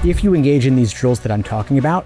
If you engage in these drills that I'm talking about,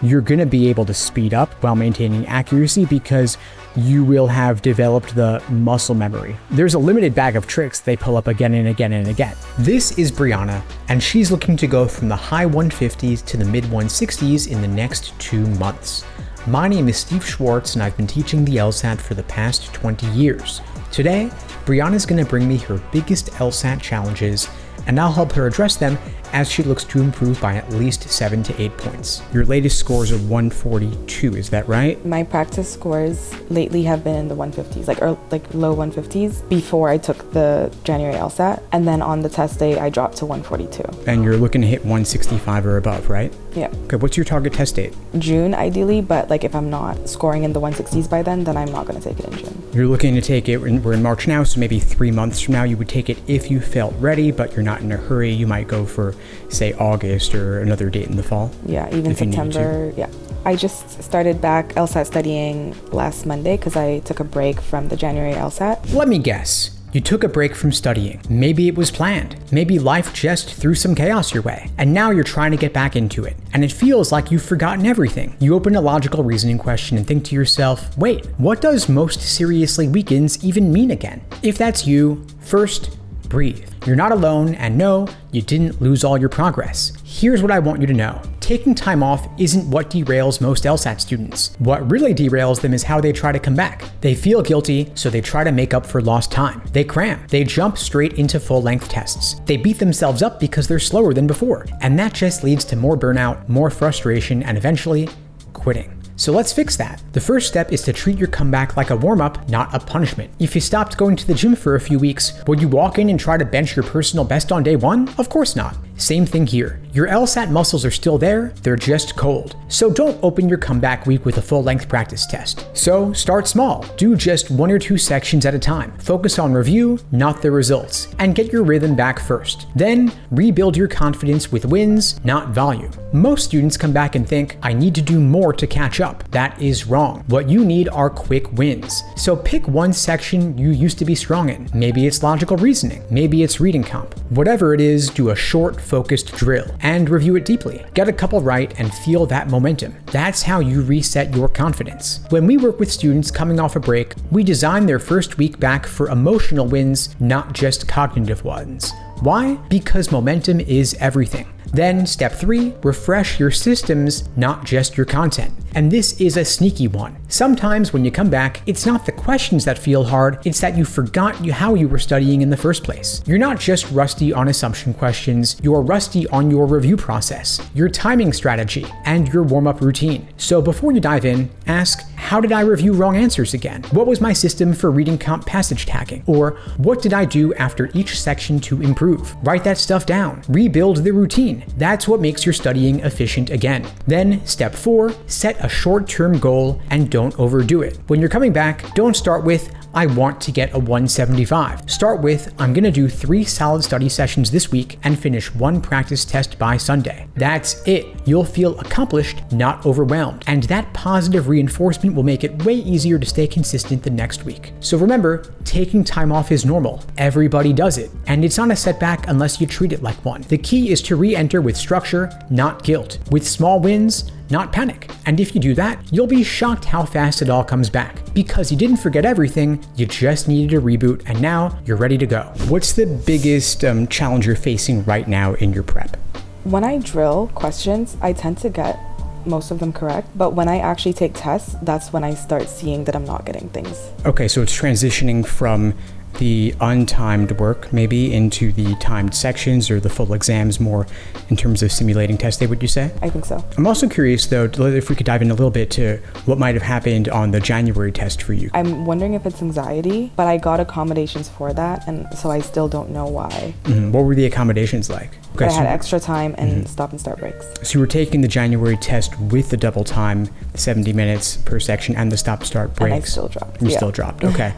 you're going to be able to speed up while maintaining accuracy because you will have developed the muscle memory. There's a limited bag of tricks they pull up again and again and again. This is Brianna, and she's looking to go from the high 150s to the mid 160s in the next 2 months. My name is Steve Schwartz, and I've been teaching the LSAT for the past 20 years. Today, Brianna's going to bring me her biggest LSAT challenges, and I'll help her address them as she looks to improve by at least 7 to 8 points. Your latest scores are 142, is that right? My practice scores lately have been in the 150s, like low 150s before I took the January LSAT, and then on the test day I dropped to 142. And you're looking to hit 165 or above, right? Yeah. Okay, what's your target test date? June ideally, but like if I'm not scoring in the 160s by then I'm not going to take it in June. You're looking to take it, we're in March now, so maybe 3 months from now you would take it if you felt ready, but you're not in a hurry. You might go for, say, August or another date in the fall. Yeah, even September. Yeah. I just started back LSAT studying last Monday because I took a break from the January LSAT. Let me guess. You took a break from studying. Maybe it was planned. Maybe life just threw some chaos your way. And now you're trying to get back into it. And it feels like you've forgotten everything. You open a logical reasoning question and think to yourself, wait, what does most seriously weakens even mean again? If that's you, first, breathe. You're not alone, and no, you didn't lose all your progress. Here's what I want you to know. Taking time off isn't what derails most LSAT students. What really derails them is how they try to come back. They feel guilty, so they try to make up for lost time. They cram. They jump straight into full-length tests. They beat themselves up because they're slower than before. And that just leads to more burnout, more frustration, and eventually, quitting. So let's fix that. The first step is to treat your comeback like a warm-up, not a punishment. If you stopped going to the gym for a few weeks, would you walk in and try to bench your personal best on day one? Of course not. Same thing here. Your LSAT muscles are still there, they're just cold. So don't open your comeback week with a full-length practice test. So start small. Do just 1 or 2 sections at a time. Focus on review, not the results, and get your rhythm back first. Then rebuild your confidence with wins, not volume. Most students come back and think, I need to do more to catch up. That is wrong. What you need are quick wins. So pick one section you used to be strong in. Maybe it's logical reasoning. Maybe it's reading comp. Whatever it is, do a short, focused drill and review it deeply. Get a couple right and feel that momentum. That's how you reset your confidence. When we work with students coming off a break, we design their first week back for emotional wins, not just cognitive ones. Why? Because momentum is everything. Then step 3, refresh your systems, not just your content. And this is a sneaky one. Sometimes when you come back, it's not the questions that feel hard, it's that you forgot how you were studying in the first place. You're not just rusty on assumption questions, you're rusty on your review process, your timing strategy, and your warm-up routine. So before you dive in, ask, how did I review wrong answers again? What was my system for reading comp passage tagging? Or what did I do after each section to improve? Write that stuff down. Rebuild the routine. That's what makes your studying efficient again. Then step 4, set a short-term goal and don't overdo it. When you're coming back, don't start with, I want to get a 175. Start with, I'm gonna do 3 solid study sessions this week and finish 1 practice test by Sunday. That's it. You'll feel accomplished, not overwhelmed. And that positive reinforcement will make it way easier to stay consistent the next week. So remember, taking time off is normal. Everybody does it. And it's not a setback unless you treat it like one. The key is to re-enter with structure, not guilt. With small wins, not panic. And if you do that, you'll be shocked how fast it all comes back. Because you didn't forget everything, you just needed a reboot, and now you're ready to go. What's the biggest challenge you're facing right now in your prep? When I drill questions, I tend to get most of them correct, but when I actually take tests, that's when I start seeing that I'm not getting things. Okay, so it's transitioning from the untimed work maybe into the timed sections or the full exams more in terms of simulating test day, would you say? I think so. I'm also curious though, if we could dive in a little bit to what might have happened on the January test for you. I'm wondering if it's anxiety, but I got accommodations for that, and so I still don't know why. What were the accommodations like? Okay, I had extra time and stop and start breaks. So you were taking the January test with the double time, 70 minutes per section, and the stop start breaks. And I still dropped. You still dropped, okay.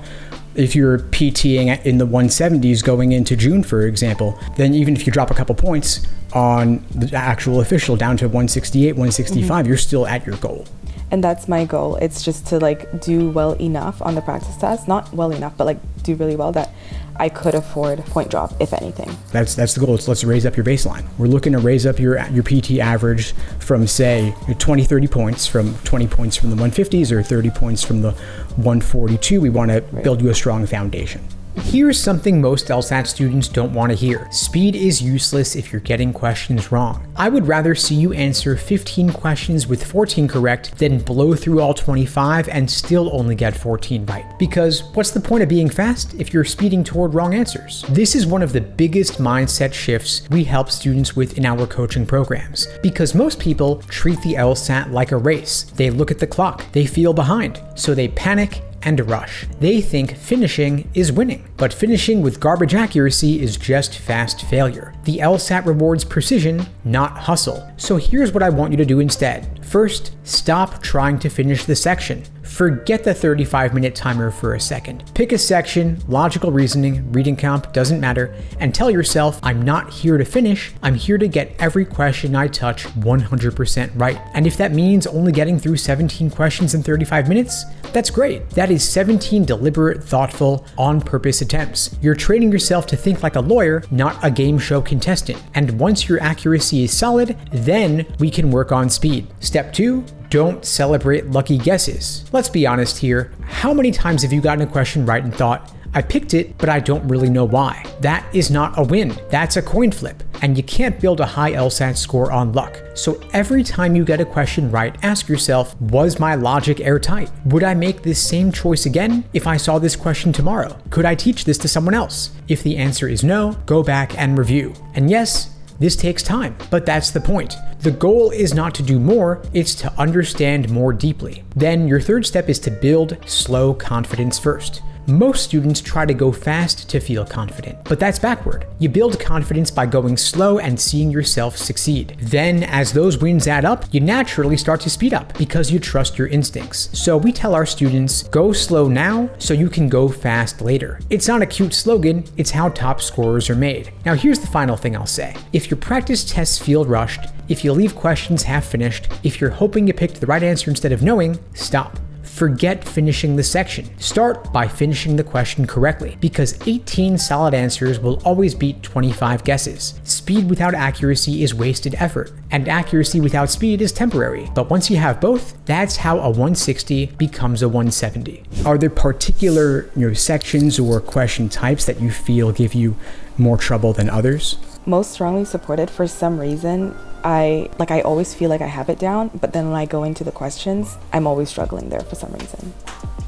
If you're PTing in the 170s going into June, for example, then even if you drop a couple points on the actual official down to 168, 165, you're still at your goal. And that's my goal. It's just to like do well enough on the practice test, not well enough, but like do really well that I could afford point drop, if anything. That's the goal. Let's raise up your baseline. We're looking to raise up your PT average from, say, 20, 30 points, from 20 points from the 150s or 30 points from the 142. We want to build you a strong foundation. Here's something most LSAT students don't want to hear. Speed is useless if you're getting questions wrong. I would rather see you answer 15 questions with 14 correct than blow through all 25 and still only get 14 right. Because what's the point of being fast if you're speeding toward wrong answers? This is one of the biggest mindset shifts we help students with in our coaching programs. Because most people treat the LSAT like a race. They look at the clock, they feel behind, so they panic and rush. They think finishing is winning, but finishing with garbage accuracy is just fast failure. The LSAT rewards precision, not hustle. So here's what I want you to do instead. First, stop trying to finish the section. Forget the 35-minute timer for a second. Pick a section, logical reasoning, reading comp, doesn't matter, and tell yourself, I'm not here to finish, I'm here to get every question I touch 100% right. And if that means only getting through 17 questions in 35 minutes, that's great. That is 17 deliberate, thoughtful, on-purpose attempts. You're training yourself to think like a lawyer, not a game show contestant. And once your accuracy is solid, then we can work on speed. Step 2, don't celebrate lucky guesses. Let's be honest here. How many times have you gotten a question right and thought, I picked it, but I don't really know why? That is not a win. That's a coin flip. And you can't build a high LSAT score on luck. So every time you get a question right, ask yourself, was my logic airtight? Would I make this same choice again if I saw this question tomorrow? Could I teach this to someone else? If the answer is no, go back and review. And yes, this takes time, but that's the point. The goal is not to do more, it's to understand more deeply. Then your third step is to build slow confidence first. Most students try to go fast to feel confident, but that's backward. You build confidence by going slow and seeing yourself succeed. Then, as those wins add up, you naturally start to speed up because you trust your instincts. So we tell our students, go slow now so you can go fast later. It's not a cute slogan, it's how top scorers are made. Now here's the final thing I'll say. If your practice tests feel rushed, if you leave questions half finished, if you're hoping you picked the right answer instead of knowing, stop. Forget finishing the section. Start by finishing the question correctly, because 18 solid answers will always beat 25 guesses. Speed without accuracy is wasted effort, and accuracy without speed is temporary. But once you have both, that's how a 160 becomes a 170. Are there particular sections or question types that you feel give you more trouble than others? Most strongly supported, for some reason, I always feel like I have it down, but then when I go into the questions, I'm always struggling there for some reason.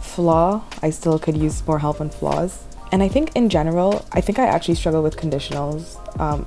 Flaw, I still could use more help on flaws. And I think in general, I actually struggle with conditionals,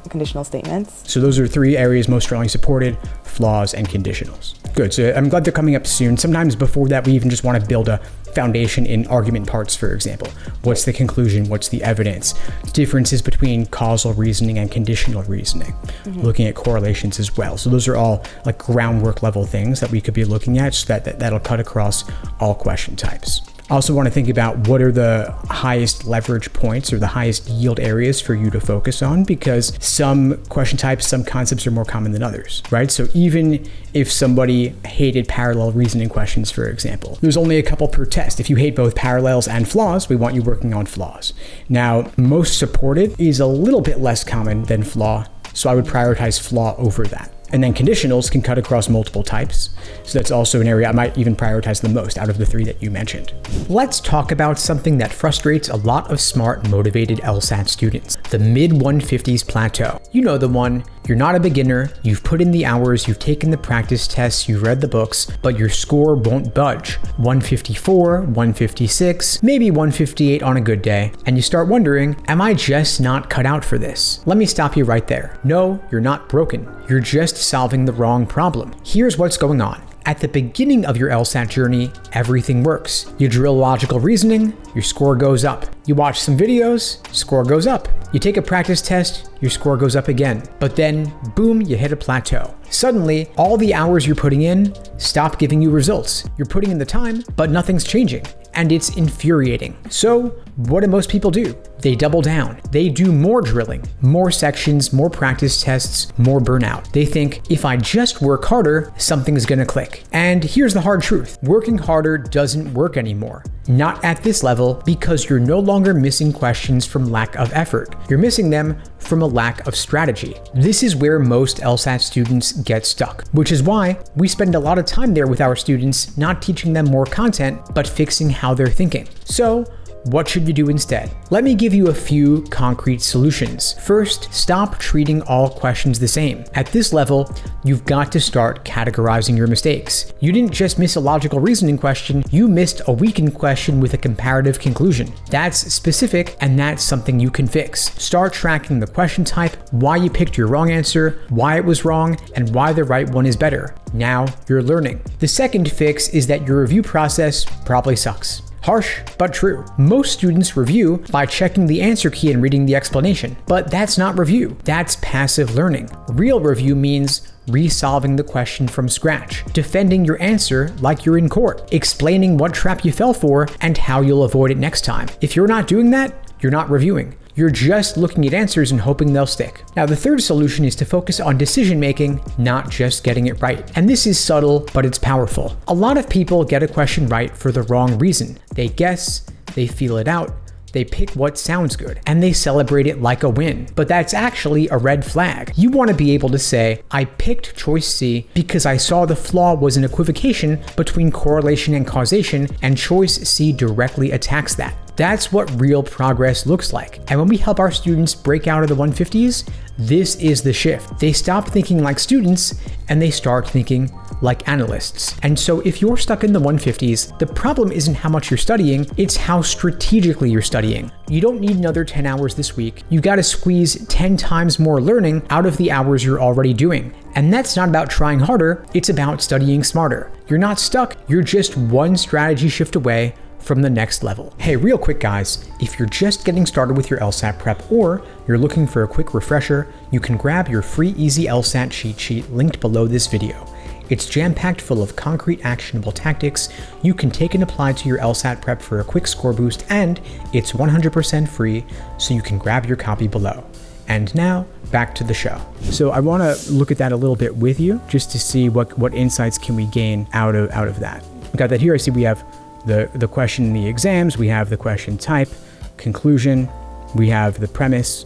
conditional statements. So those are three areas most strongly supported: flaws and conditionals. Good, so I'm glad they're coming up soon. Sometimes before that, we even just want to build a foundation in argument parts, for example. What's the conclusion? What's the evidence? Differences between causal reasoning and conditional reasoning. Looking at correlations as well. So those are all like groundwork level things that we could be looking at, so that'll cut across all question types. I also want to think about what are the highest leverage points or the highest yield areas for you to focus on, because some question types, some concepts are more common than others, right? So even if somebody hated parallel reasoning questions, for example, there's only a couple per test. If you hate both parallels and flaws, we want you working on flaws. Now, most supported is a little bit less common than flaw, so I would prioritize flaw over that. And then conditionals can cut across multiple types. So that's also an area I might even prioritize the most out of the three that you mentioned. Let's talk about something that frustrates a lot of smart, motivated LSAT students: the mid-150s plateau. You know the one. You're not a beginner, you've put in the hours, you've taken the practice tests, you've read the books, but your score won't budge. 154, 156, maybe 158 on a good day, and you start wondering, am I just not cut out for this? Let me stop you right there. No, you're not broken. You're just solving the wrong problem. Here's what's going on. At the beginning of your LSAT journey, everything works. You drill logical reasoning, your score goes up. You watch some videos, score goes up. You take a practice test, your score goes up again. But then, boom, you hit a plateau. Suddenly, all the hours you're putting in stop giving you results. You're putting in the time, but nothing's changing. And it's infuriating. So, what do most people do? They double down. They do more drilling, more sections, more practice tests, more burnout. They think, if I just work harder, something's gonna click. And here's the hard truth. Working harder doesn't work anymore. Not at this level, because you're no longer missing questions from lack of effort. You're missing them from a lack of strategy. This is where most LSAT students get stuck, which is why we spend a lot of time there with our students, not teaching them more content, but fixing how they're thinking. So, what should you do instead? Let me give you a few concrete solutions. First, stop treating all questions the same. At this level, you've got to start categorizing your mistakes. You didn't just miss a logical reasoning question, you missed a weakened question with a comparative conclusion. That's specific, and that's something you can fix. Start tracking the question type, why you picked your wrong answer, why it was wrong, and why the right one is better. Now you're learning. The second fix is that your review process probably sucks. Harsh, but true. Most students review by checking the answer key and reading the explanation. But that's not review. That's passive learning. Real review means resolving the question from scratch, defending your answer like you're in court, explaining what trap you fell for and how you'll avoid it next time. If you're not doing that, you're not reviewing. You're just looking at answers and hoping they'll stick. Now, the third solution is to focus on decision making, not just getting it right. And this is subtle, but it's powerful. A lot of people get a question right for the wrong reason. They guess, they feel it out, they pick what sounds good, and they celebrate it like a win. But that's actually a red flag. You want to be able to say, I picked choice C because I saw the flaw was an equivocation between correlation and causation, and choice C directly attacks that. That's what real progress looks like. And when we help our students break out of the 150s, this is the shift. They stop thinking like students and they start thinking like analysts. And so if you're stuck in the 150s, the problem isn't how much you're studying, it's how strategically you're studying. You don't need another 10 hours this week. You gotta squeeze 10 times more learning out of the hours you're already doing. And that's not about trying harder, it's about studying smarter. You're not stuck, you're just one strategy shift away from the next level. Hey, real quick guys, if you're just getting started with your LSAT prep or you're looking for a quick refresher, you can grab your free easy LSAT cheat sheet linked below this video. It's jam-packed full of concrete actionable tactics you can take and apply to your LSAT prep for a quick score boost, and it's 100% free, so you can grab your copy below. And now, back to the show. So I want to look at that a little bit with you, just to see what insights can we gain out of that. We got that here. I see we have the question in the exams, we have the question type, conclusion, we have the premise,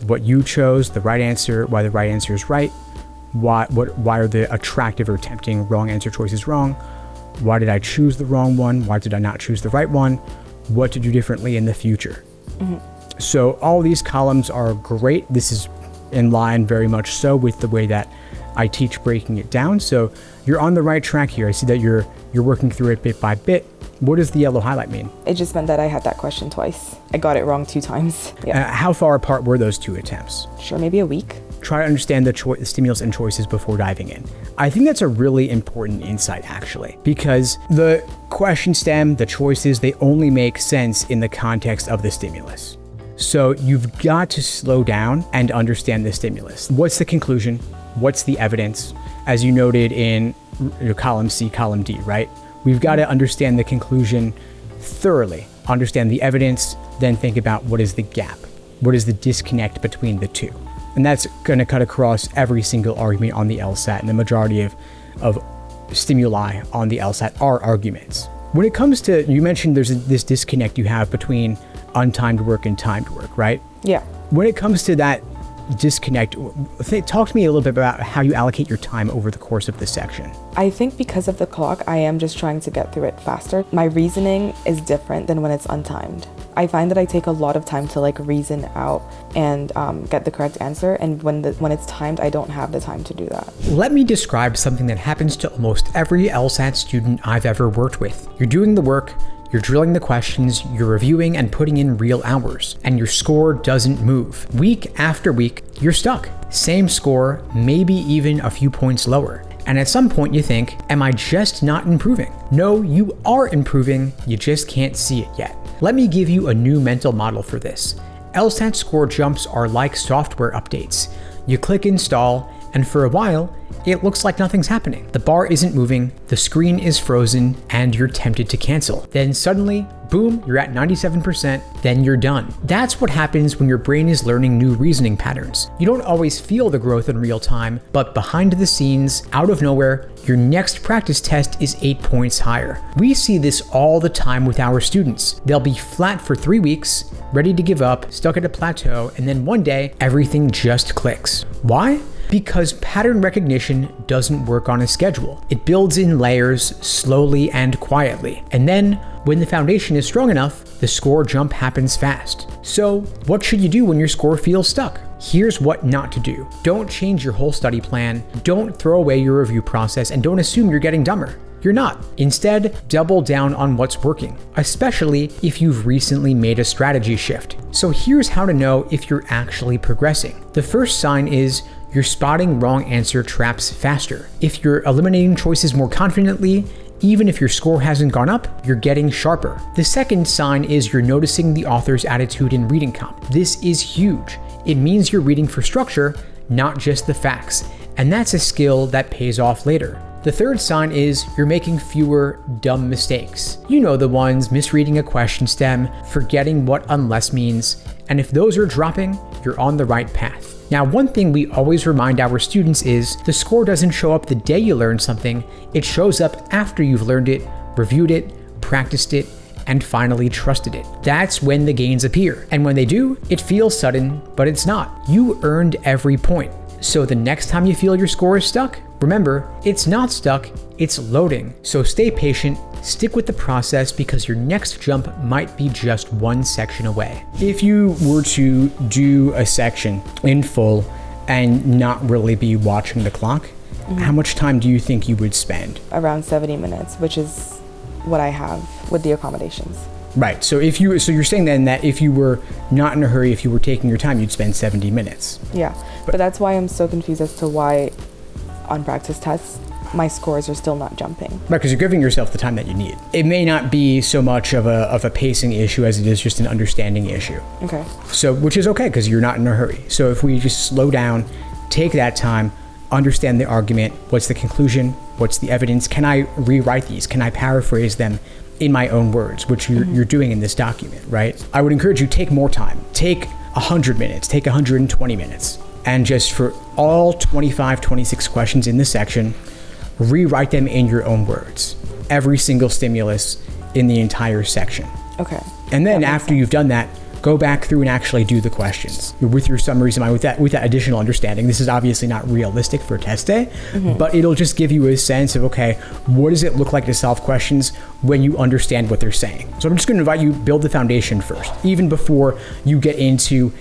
what you chose, the right answer, why the right answer is right, why are the attractive or tempting wrong answer choices wrong, why did I choose the wrong one, why did I not choose the right one, what to do differently in the future. So all these columns are great. This is in line very much so with the way that I teach breaking it down. So you're on the right track here. I see that you're working through it bit by bit. What does the yellow highlight mean? It just meant that I had that question twice. I got it wrong 2 times. Yeah. How far apart were those 2 attempts? Sure, maybe a week. Try to understand the stimulus and choices before diving in. I think that's a really important insight actually, because the question stem, the choices, they only make sense in the context of the stimulus. So you've got to slow down and understand the stimulus. What's the conclusion? What's the evidence? As you noted in your column C, column D, right? We've got to understand the conclusion thoroughly, understand the evidence, then think about what is the gap? What is the disconnect between the two? And that's going to cut across every single argument on the LSAT, and the majority of stimuli on the LSAT are arguments. When it comes to, you mentioned there's this disconnect you have between untimed work and timed work, right? Yeah. When it comes to that disconnect, talk to me a little bit about how you allocate your time over the course of the section. I think because of the clock, I am just trying to get through it faster. My reasoning is different than when it's untimed. I find that I take a lot of time to reason out and get the correct answer, and when it's timed, I don't have the time to do that. Let me describe something that happens to almost every LSAT student I've ever worked with. You're doing the work, you're drilling the questions, you're reviewing and putting in real hours, and your score doesn't move. Week after week, you're stuck. Same score, maybe even a few points lower. And at some point you think, am I just not improving? No, you are improving, you just can't see it yet. Let me give you a new mental model for this. LSAT score jumps are like software updates. You click install, And for a while, it looks like nothing's happening. The bar isn't moving, the screen is frozen, and you're tempted to cancel. Then suddenly, boom, you're at 97%, then you're done. That's what happens when your brain is learning new reasoning patterns. You don't always feel the growth in real time, but behind the scenes, out of nowhere, your next practice test is 8 points higher. We see this all the time with our students. They'll be flat for 3 weeks, ready to give up, stuck at a plateau, and then one day, everything just clicks. Why? Because pattern recognition doesn't work on a schedule. It builds in layers slowly and quietly. And then, when the foundation is strong enough, the score jump happens fast. So, what should you do when your score feels stuck? Here's what not to do. Don't change your whole study plan, don't throw away your review process, and don't assume you're getting dumber. You're not. Instead, double down on what's working, especially if you've recently made a strategy shift. So here's how to know if you're actually progressing. The first sign is you're spotting wrong answer traps faster. If you're eliminating choices more confidently, even if your score hasn't gone up, you're getting sharper. The second sign is you're noticing the author's attitude in reading comp. This is huge. It means you're reading for structure, not just the facts. And that's a skill that pays off later. The third sign is you're making fewer dumb mistakes. You know the ones: misreading a question stem, forgetting what unless means, and if those are dropping, you're on the right path. Now, one thing we always remind our students is the score doesn't show up the day you learn something, it shows up after you've learned it, reviewed it, practiced it, and finally trusted it. That's when the gains appear. And when they do, it feels sudden, but it's not. You earned every point. So the next time you feel your score is stuck, remember, it's not stuck, it's loading. So stay patient, stick with the process, because your next jump might be just one section away. If you were to do a section in full and not really be watching the clock, how much time do you think you would spend? Around 70 minutes, which is what I have with the accommodations. Right. So you're saying then that if you were not in a hurry, if you were taking your time, you'd spend 70 minutes. Yeah. But that's why I'm so confused as to why on practice tests, my scores are still not jumping. Right, because you're giving yourself the time that you need. It may not be so much of a pacing issue as it is just an understanding issue. Okay. So, which is okay because you're not in a hurry. So if we just slow down, take that time, understand the argument, what's the conclusion, what's the evidence, can I rewrite these, can I paraphrase them in my own words, which you're doing in this document, right? I would encourage you, take more time. Take 100 minutes, take 120 minutes. And just for all 25, 26 questions in this section, rewrite them in your own words. Every single stimulus in the entire section. Okay. And then after you've done that, go back through and actually do the questions with your summaries in mind, with that additional understanding. This is obviously not realistic for test day, but it'll just give you a sense of, okay, what does it look like to solve questions when you understand what they're saying? So I'm just going to invite you, build the foundation first, even before you get into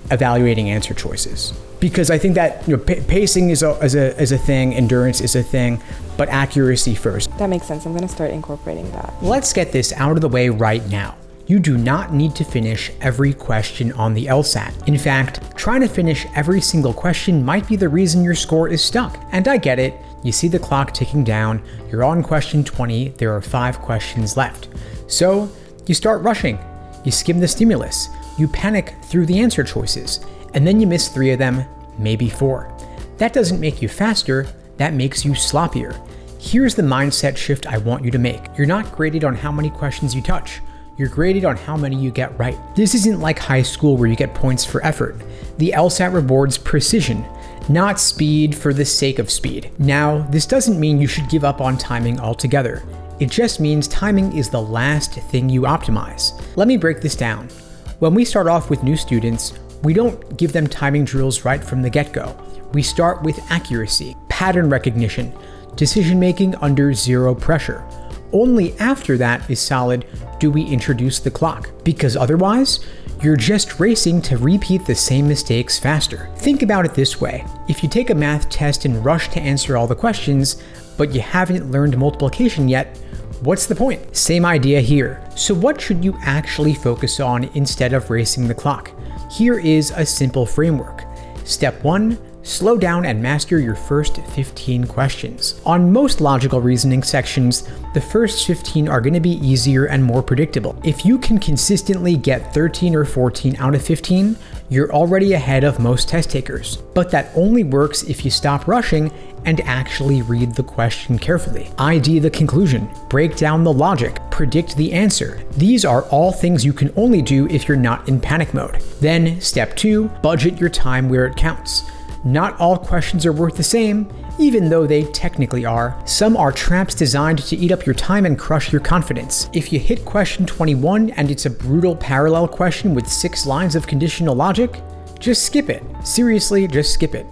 evaluating answer choices. Because I think that pacing is a thing, endurance is a thing, but accuracy first. That makes sense. I'm going to start incorporating that. Let's get this out of the way right now. You do not need to finish every question on the LSAT. In fact, trying to finish every single question might be the reason your score is stuck. And I get it. You see the clock ticking down, you're on question 20, there are 5 questions left. So you start rushing, you skim the stimulus, you panic through the answer choices, and then you miss 3 of them, maybe 4. That doesn't make you faster, that makes you sloppier. Here's the mindset shift I want you to make. You're not graded on how many questions you touch. You're graded on how many you get right. This isn't like high school where you get points for effort. The LSAT rewards precision, not speed for the sake of speed. Now, this doesn't mean you should give up on timing altogether. It just means timing is the last thing you optimize. Let me break this down. When we start off with new students, we don't give them timing drills right from the get-go. We start with accuracy, pattern recognition, decision-making under zero pressure. Only after that is solid do we introduce the clock, because otherwise, you're just racing to repeat the same mistakes faster. Think about it this way. If you take a math test and rush to answer all the questions, but you haven't learned multiplication yet, what's the point? Same idea here. So what should you actually focus on instead of racing the clock? Here is a simple framework. Step 1, slow down and master your first 15 questions. On most logical reasoning sections, the first 15 are going to be easier and more predictable. If you can consistently get 13 or 14 out of 15, you're already ahead of most test takers. But that only works if you stop rushing and actually read the question carefully. ID the conclusion, break down the logic, predict the answer. These are all things you can only do if you're not in panic mode. Then, step 2, budget your time where it counts. Not all questions are worth the same, even though they technically are. Some are traps designed to eat up your time and crush your confidence. If you hit question 21 and it's a brutal parallel question with 6 lines of conditional logic, just skip it. Seriously, just skip it.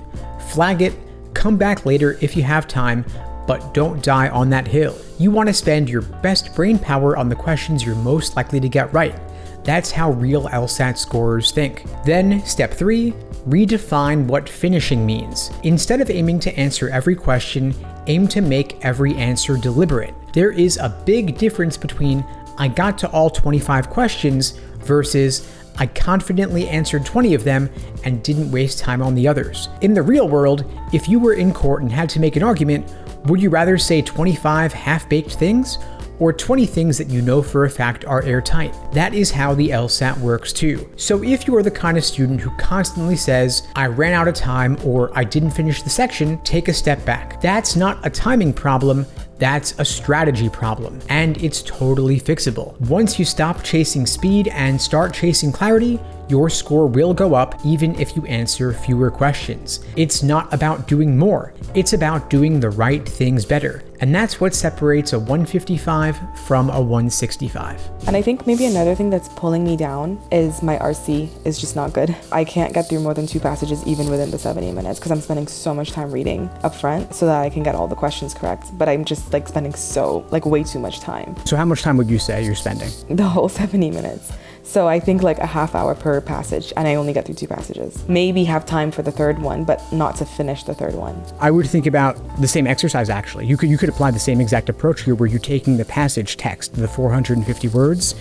Flag it, come back later if you have time, but don't die on that hill. You want to spend your best brain power on the questions you're most likely to get right. That's how real LSAT scorers think. Then, step 3, redefine what finishing means. Instead of aiming to answer every question, aim to make every answer deliberate. There is a big difference between I got to all 25 questions versus I confidently answered 20 of them and didn't waste time on the others. In the real world, if you were in court and had to make an argument, would you rather say 25 half-baked things or 20 things that you know for a fact are airtight? That is how the LSAT works too. So if you are the kind of student who constantly says, I ran out of time or I didn't finish the section, take a step back. That's not a timing problem, that's a strategy problem, and it's totally fixable. Once you stop chasing speed and start chasing clarity, your score will go up even if you answer fewer questions. It's not about doing more, it's about doing the right things better. And that's what separates a 155 from a 165. And I think maybe another thing that's pulling me down is my RC is just not good. I can't get through more than 2 passages even within the 70 minutes because I'm spending so much time reading up front so that I can get all the questions correct. But I'm just spending way too much time. So how much time would you say you're spending? The whole 70 minutes. So I think a half hour per passage, and I only get through 2 passages. Maybe have time for the third one, but not to finish the third one. I would think about the same exercise actually. You could apply the same exact approach here where you're taking the passage text, the 450 words,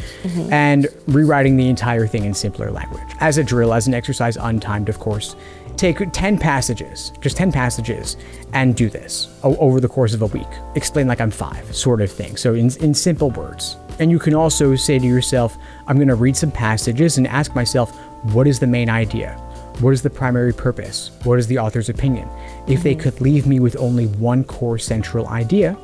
and rewriting the entire thing in simpler language. As a drill, as an exercise, untimed of course. Take 10 passages, just 10 passages, and do this over the course of a week. Explain like I'm 5, sort of thing. So in simple words. And you can also say to yourself, I'm going to read some passages and ask myself, what is the main idea? What is the primary purpose? What is the author's opinion? If they could leave me with only one core central idea,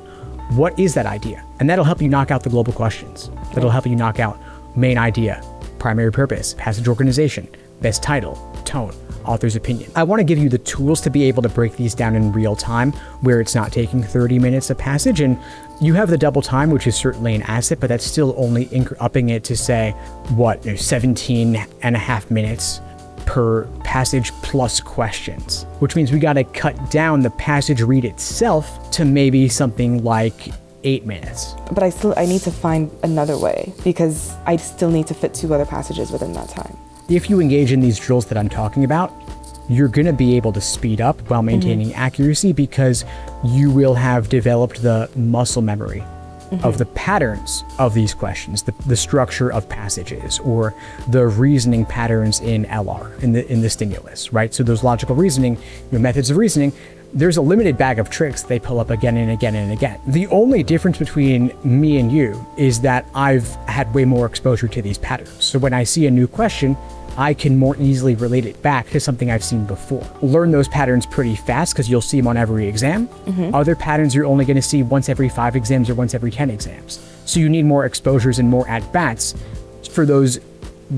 what is that idea? And that'll help you knock out the global questions. That'll help you knock out main idea, primary purpose, passage organization, best title, tone, author's opinion. I want to give you the tools to be able to break these down in real time where it's not taking 30 minutes a passage, and you have the double time, which is certainly an asset, but that's still only upping it to say, 17 and a half minutes per passage plus questions, which means we got to cut down the passage read itself to maybe something like 8 minutes. But I need to find another way because I still need to fit 2 other passages within that time. If you engage in these drills that I'm talking about, you're going to be able to speed up while maintaining accuracy because you will have developed the muscle memory of the patterns of these questions, the structure of passages, or the reasoning patterns in LR, in the stimulus, right? So those logical reasoning, your methods of reasoning, there's a limited bag of tricks they pull up again and again and again. The only difference between me and you is that I've had way more exposure to these patterns. So when I see a new question, I can more easily relate it back to something I've seen before. Learn those patterns pretty fast because you'll see them on every exam. Other patterns you're only going to see once every 5 exams or once every 10 exams. So you need more exposures and more at-bats for those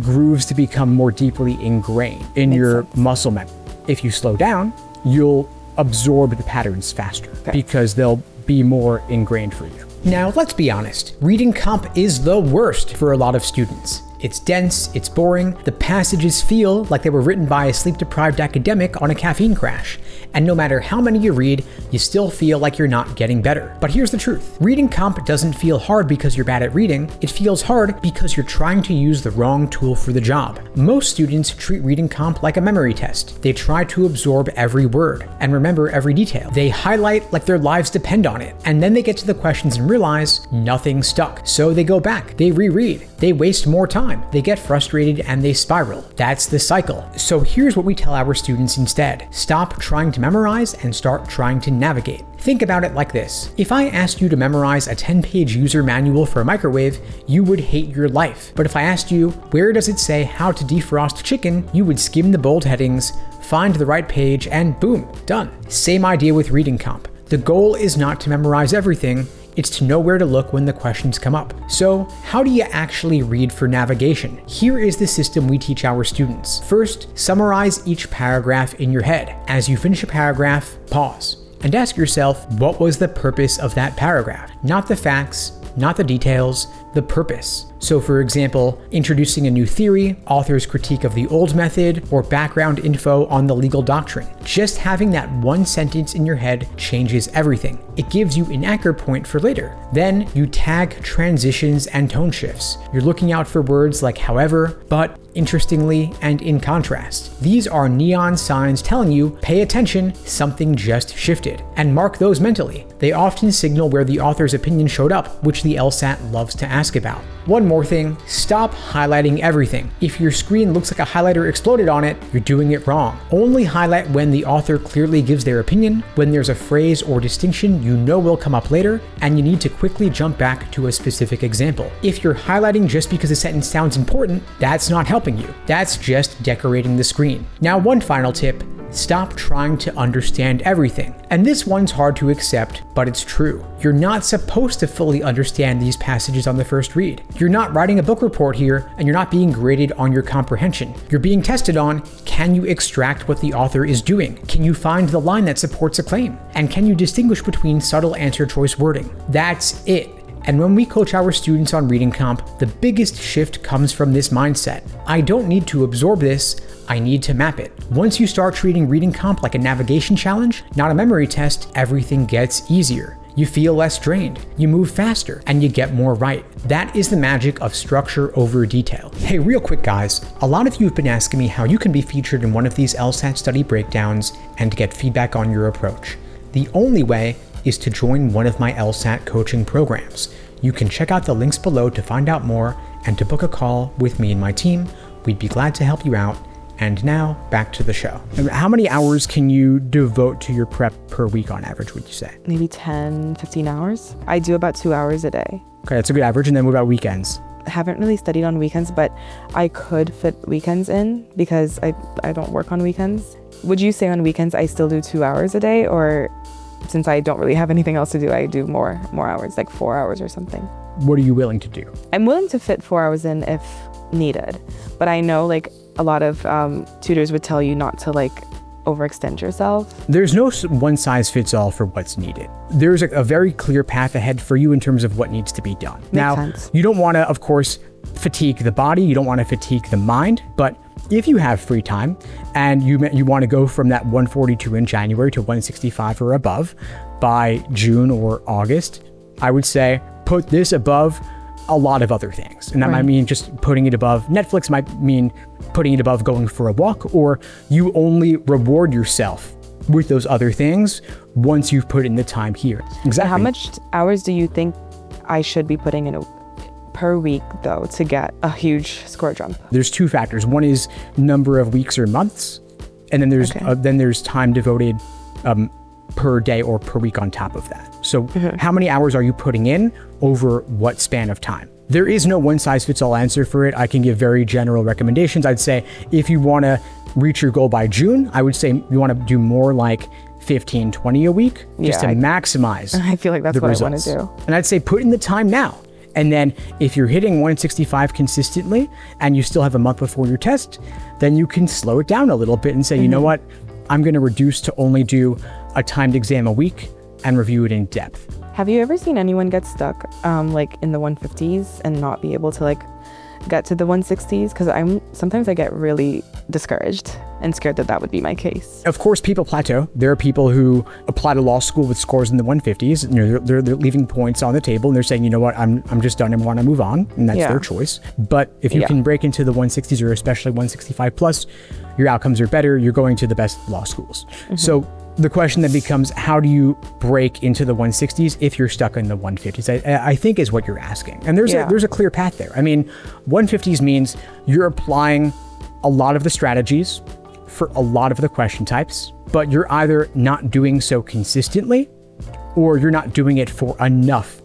grooves to become more deeply ingrained in your muscle memory. If you slow down, you'll absorb the patterns faster because they'll be more ingrained for you. Now, let's be honest. Reading comp is the worst for a lot of students. It's dense, it's boring, the passages feel like they were written by a sleep-deprived academic on a caffeine crash, And no matter how many you read, you still feel like you're not getting better. But here's the truth. Reading comp doesn't feel hard because you're bad at reading. It feels hard because you're trying to use the wrong tool for the job. Most students treat reading comp like a memory test. They try to absorb every word and remember every detail. They highlight like their lives depend on it. And then they get to the questions and realize nothing stuck. So they go back, they reread, they waste more time, they get frustrated, and they spiral. That's the cycle. So here's what we tell our students instead. Stop trying to memorize and start trying to navigate. Think about it like this. If I asked you to memorize a 10-page user manual for a microwave, you would hate your life. But if I asked you, where does it say how to defrost chicken, you would skim the bold headings, find the right page, and boom, done. Same idea with reading comp. The goal is not to memorize everything, it's to know where to look when the questions come up. So, how do you actually read for navigation? Here is the system we teach our students. First, summarize each paragraph in your head. As you finish a paragraph, pause and ask yourself, what was the purpose of that paragraph? Not the facts, not the details, the purpose. So for example, introducing a new theory, author's critique of the old method, or background info on the legal doctrine. Just having that one sentence in your head changes everything. It gives you an anchor point for later. Then you tag transitions and tone shifts. You're looking out for words like however, but, interestingly, and in contrast. These are neon signs telling you, pay attention, something just shifted. And mark those mentally. They often signal where the author's opinion showed up, which the LSAT loves to ask about. One more thing, stop highlighting everything. If your screen looks like a highlighter exploded on it, you're doing it wrong. Only highlight when the author clearly gives their opinion, when there's a phrase or distinction you know will come up later, and you need to quickly jump back to a specific example. If you're highlighting just because a sentence sounds important, that's not helping you. That's just decorating the screen. Now, one final tip. Stop trying to understand everything. And this one's hard to accept, but it's true. You're not supposed to fully understand these passages on the first read. You're not writing a book report here, and you're not being graded on your comprehension. You're being tested on, can you extract what the author is doing? Can you find the line that supports a claim? And can you distinguish between subtle answer choice wording? That's it. And when we coach our students on reading comp, the biggest shift comes from this mindset. I don't need to absorb this, I need to map it. Once you start treating reading comp like a navigation challenge, not a memory test, everything gets easier. You feel less drained, you move faster, and you get more right. That is the magic of structure over detail. Hey, real quick guys, a lot of you have been asking me how you can be featured in one of these LSAT study breakdowns and to get feedback on your approach. The only way is to join one of my LSAT coaching programs. You can check out the links below to find out more and to book a call with me and my team. We'd be glad to help you out. And now, back to the show. How many hours can you devote to your prep per week on average, would you say? Maybe 10, 15 hours. I do about 2 hours a day. Okay, that's a good average. And then what about weekends? I haven't really studied on weekends, but I could fit weekends in because I don't work on weekends. Would you say on weekends I still do 2 hours a day, or since I don't really have anything else to do, I do more hours, like 4 hours or something? What are you willing to do? I'm willing to fit 4 hours in if needed, but I know like a lot of tutors would tell you not to like overextend yourself. There's no one size fits all for what's needed. There's a very clear path ahead for you in terms of what needs to be done. Makes sense. You don't want to, of course, fatigue the body, you don't want to fatigue the mind, but if you have free time and you want to go from that 142 in January to 165 or above by June or August, I would say put this above a lot of other things. And that might mean just putting it above Netflix, might mean putting it above going for a walk, or you only reward yourself with those other things once you've put in the time here. Exactly. So how much hours do you think I should be putting in per week though to get a huge score jump? There's two factors. One is number of weeks or months, and then there's time devoted per day or per week on top of that. So how many hours are you putting in over what span of time? There is no one size fits all answer for it. I can give very general recommendations. I'd say if you want to reach your goal by June, I would say you want to do more like 15, 20 a week just to maximize. I feel like that's what results. I want to do. And I'd say put in the time now. And then if you're hitting 165 consistently and you still have a month before your test, then you can slow it down a little bit and say, you know what, I'm going to reduce to only do a timed exam a week and review it in depth. Have you ever seen anyone get stuck like in the 150s and not be able to like get to the 160s, because sometimes I get really discouraged and scared that would be my case. Of course, people plateau. There are people who apply to law school with scores in the 150s, and they're leaving points on the table, and they're saying, you know what, I'm just done and want to move on, and that's their choice. But if you can break into the 160s, or especially 165 plus, your outcomes are better. You're going to the best law schools. So the question then becomes, how do you break into the 160s if you're stuck in the 150s? I think is what you're asking. And there's a clear path there. I mean, 150s means you're applying a lot of the strategies for a lot of the question types, but you're either not doing so consistently or you're not doing it for enough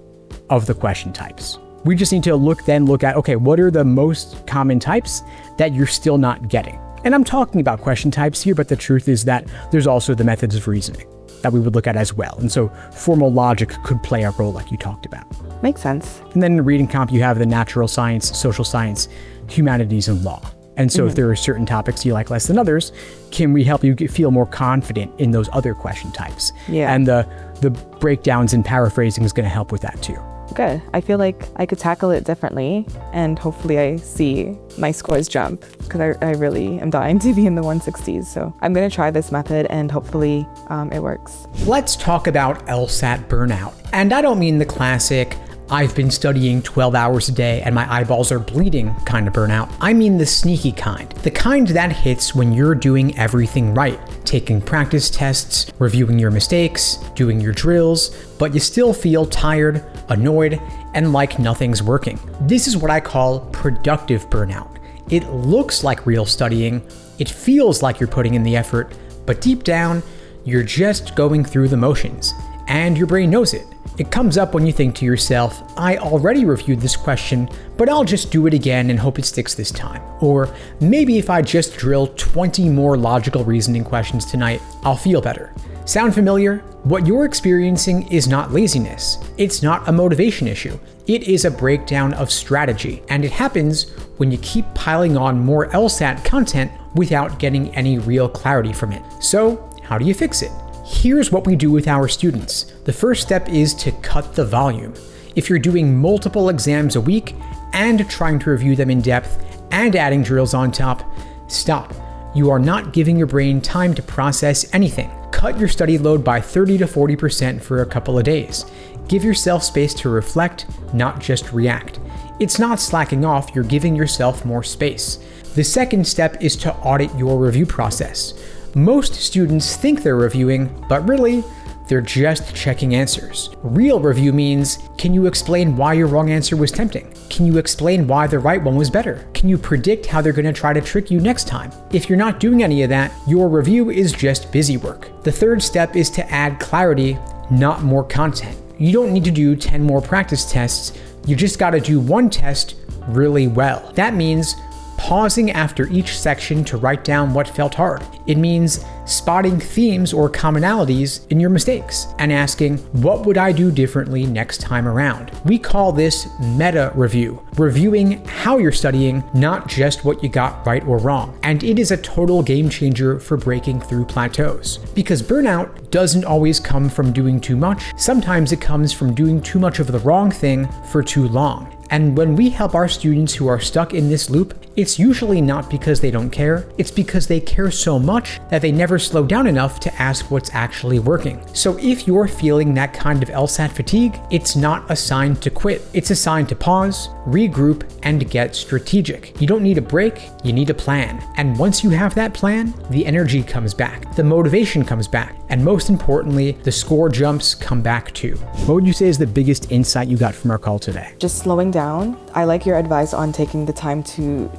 of the question types. We just need to look at, okay, what are the most common types that you're still not getting? And I'm talking about question types here, but the truth is that there's also the methods of reasoning that we would look at as well. And so formal logic could play a role like you talked about. Makes sense. And then in the reading comp, you have the natural science, social science, humanities, and law. And so if there are certain topics you like less than others, can we help you feel more confident in those other question types? Yeah. And the breakdowns and paraphrasing is going to help with that too. Good. I feel like I could tackle it differently, and hopefully I see my scores jump, because I really am dying to be in the 160s. So I'm going to try this method, and hopefully it works. Let's talk about LSAT burnout. And I don't mean the classic, I've been studying 12 hours a day and my eyeballs are bleeding kind of burnout. I mean the sneaky kind. The kind that hits when you're doing everything right, taking practice tests, reviewing your mistakes, doing your drills, but you still feel tired, annoyed, and like nothing's working. This is what I call productive burnout. It looks like real studying, it feels like you're putting in the effort, but deep down, you're just going through the motions, and your brain knows it. It comes up when you think to yourself, I already reviewed this question, but I'll just do it again and hope it sticks this time. Or maybe if I just drill 20 more logical reasoning questions tonight, I'll feel better. Sound familiar? What you're experiencing is not laziness. It's not a motivation issue. It is a breakdown of strategy, and it happens when you keep piling on more LSAT content without getting any real clarity from it. So, how do you fix it? Here's what we do with our students. The first step is to cut the volume. If you're doing multiple exams a week and trying to review them in depth and adding drills on top, stop. You are not giving your brain time to process anything. Cut your study load by 30 to 40% for a couple of days. Give yourself space to reflect, not just react. It's not slacking off, you're giving yourself more space. The second step is to audit your review process. Most students think they're reviewing, but really, they're just checking answers. Real review means, can you explain why your wrong answer was tempting? Can you explain why the right one was better? Can you predict how they're going to try to trick you next time? If you're not doing any of that, your review is just busy work. The third step is to add clarity, not more content. You don't need to do 10 more practice tests, you just got to do one test really well. That means pausing after each section to write down what felt hard. It means spotting themes or commonalities in your mistakes and asking, what would I do differently next time around? We call this meta review, reviewing how you're studying, not just what you got right or wrong. And it is a total game changer for breaking through plateaus. Because burnout doesn't always come from doing too much. Sometimes it comes from doing too much of the wrong thing for too long. And when we help our students who are stuck in this loop, it's usually not because they don't care, it's because they care so much that they never slow down enough to ask what's actually working. So if you're feeling that kind of LSAT fatigue, it's not a sign to quit. It's a sign to pause, regroup, and get strategic. You don't need a break, you need a plan. And once you have that plan, the energy comes back, the motivation comes back, and most importantly, the score jumps come back too. What would you say is the biggest insight you got from our call today? Just slowing down. I like your advice on taking the time to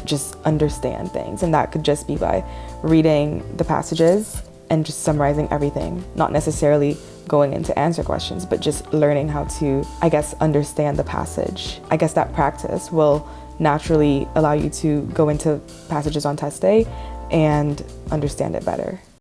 just understand things, and that could just be by reading the passages and just summarizing everything, not necessarily going into answer questions, but just learning how to, I guess, understand the passage. I guess that practice will naturally allow you to go into passages on test day and understand it better.